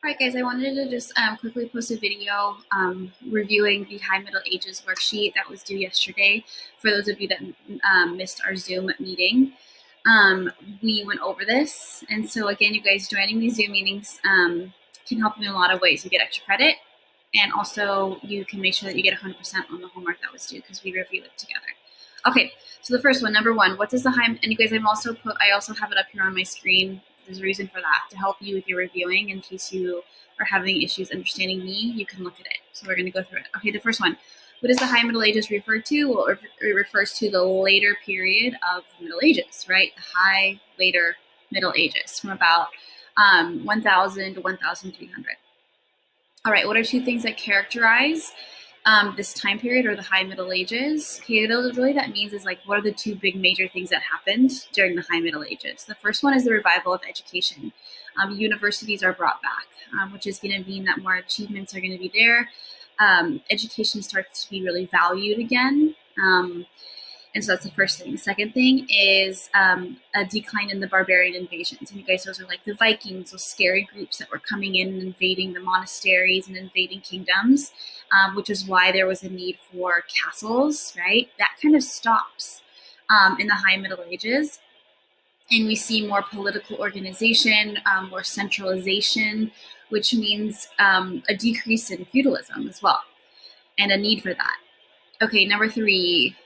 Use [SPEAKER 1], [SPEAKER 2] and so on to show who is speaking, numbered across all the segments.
[SPEAKER 1] Alright guys, I wanted to just quickly post a video reviewing the High Middle Ages worksheet that was due yesterday. For those of you that missed our Zoom meeting, we went over this, and so again, you guys joining these Zoom meetings can help in a lot of ways. You get extra credit, and also you can make sure that you get 100% on the homework that was due because we review it together. Okay, so the first one, number one, what does the High, and you guys, I also have it up here on my screen. There's a reason for that, to help you with your reviewing in case you are having issues understanding me, you can look at it. So we're going to go through it. Okay, the first one. What does the High Middle Ages refer to? Well, it refers to the later period of the Middle Ages, right? The High Later Middle Ages, from about 1000 to 1300. All right, what are two things that characterize this time period, or the High Middle Ages? Okay, really that means is like, what are the two big major things that happened during the High Middle Ages? The first one is the revival of education. Universities are brought back, which is going to mean that more achievements are going to be there. Education starts to be really valued again. And so that's the first thing. The second thing is a decline in the barbarian invasions. And you guys, those are like the Vikings, those scary groups that were coming in and invading the monasteries and invading kingdoms, which is why there was a need for castles, right? That kind of stops in the High Middle Ages. And we see more political organization, more centralization, which means a decrease in feudalism as well, and a need for that. Okay, number three,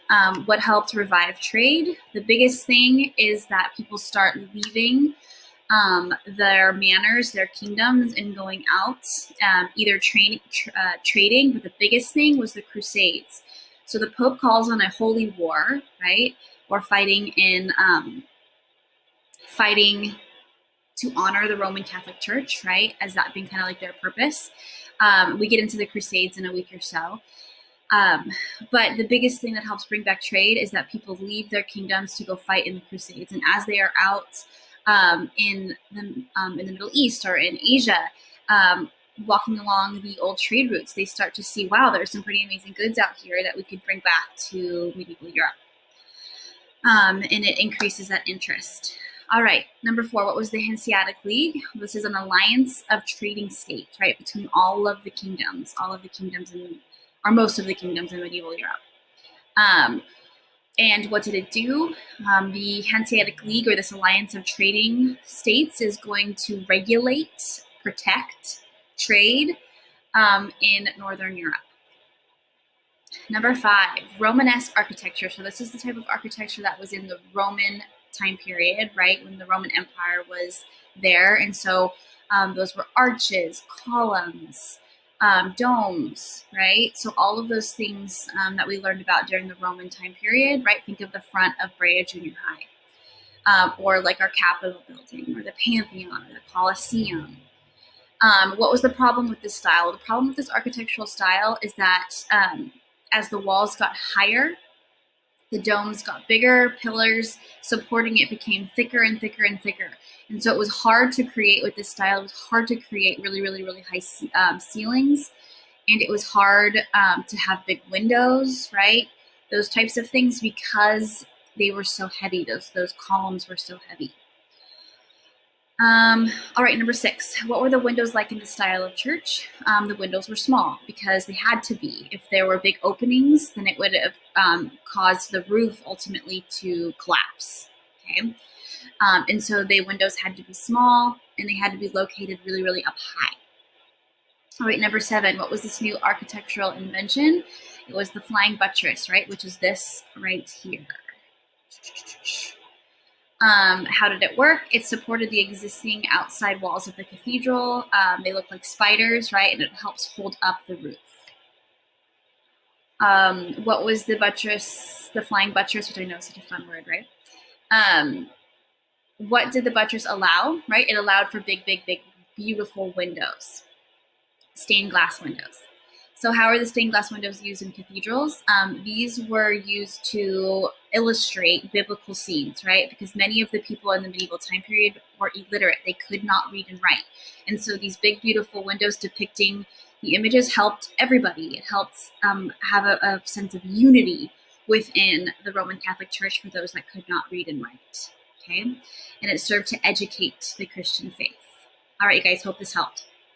[SPEAKER 1] what helped revive trade? The biggest thing is that people start leaving their manors, their kingdoms, and going out, either trading, but the biggest thing was the Crusades. So the Pope calls on a holy war, right? Or fighting to honor the Roman Catholic Church, right? As that being kind of like their purpose. We get into the Crusades in a week or so. But the biggest thing that helps bring back trade is that people leave their kingdoms to go fight in the Crusades. And as they are out in the Middle East or in Asia, walking along the old trade routes, they start to see, wow, there's some pretty amazing goods out here that we could bring back to medieval Europe. And it increases that interest. All right, number four, what was the Hanseatic League? This is an alliance of trading states, right, between all of the kingdoms or most of the kingdoms in medieval Europe. And what did it do? The Hanseatic League, or this alliance of trading states, is going to regulate, protect trade in Northern Europe. Number five, Romanesque architecture. So this is the type of architecture that was in the Roman time period, right, when the Roman Empire was there. And so those were arches, columns, domes, right? So all of those things that we learned about during the Roman time period, right? Think of the front of Brea Junior High, or like our Capitol building, or the Pantheon, or the Colosseum. What was the problem with this style? The problem with this architectural style is that as the walls got higher, the domes got bigger, pillars supporting it became thicker and thicker and thicker. And so it was hard to create with this style. It was hard to create really, really, really high ceilings. And it was hard to have big windows, right? Those types of things, because they were so heavy. Those columns were so heavy. All right, number six, what were the windows like in the style of church? The windows were small because they had to be. If there were big openings, then it would have caused the roof ultimately to collapse, okay? And so the windows had to be small, and they had to be located really, really up high. All right, number seven, what was this new architectural invention? It was the flying buttress, right, which is this right here. How did it work? It supported the existing outside walls of the cathedral. They look like spiders, right? And it helps hold up the roof. What was the buttress, the flying buttress, which I know is such a fun word, right? What did the buttress allow, right? It allowed for big, big, big, beautiful windows, stained glass windows. So how are the stained glass windows used in cathedrals? These were used to illustrate biblical scenes, right? Because many of the people in the medieval time period were illiterate. They could not read and write. And so these big, beautiful windows depicting the images helped everybody. It helped have a sense of unity within the Roman Catholic Church for those that could not read and write, okay? And it served to educate the Christian faith. All right, you guys, hope this helped.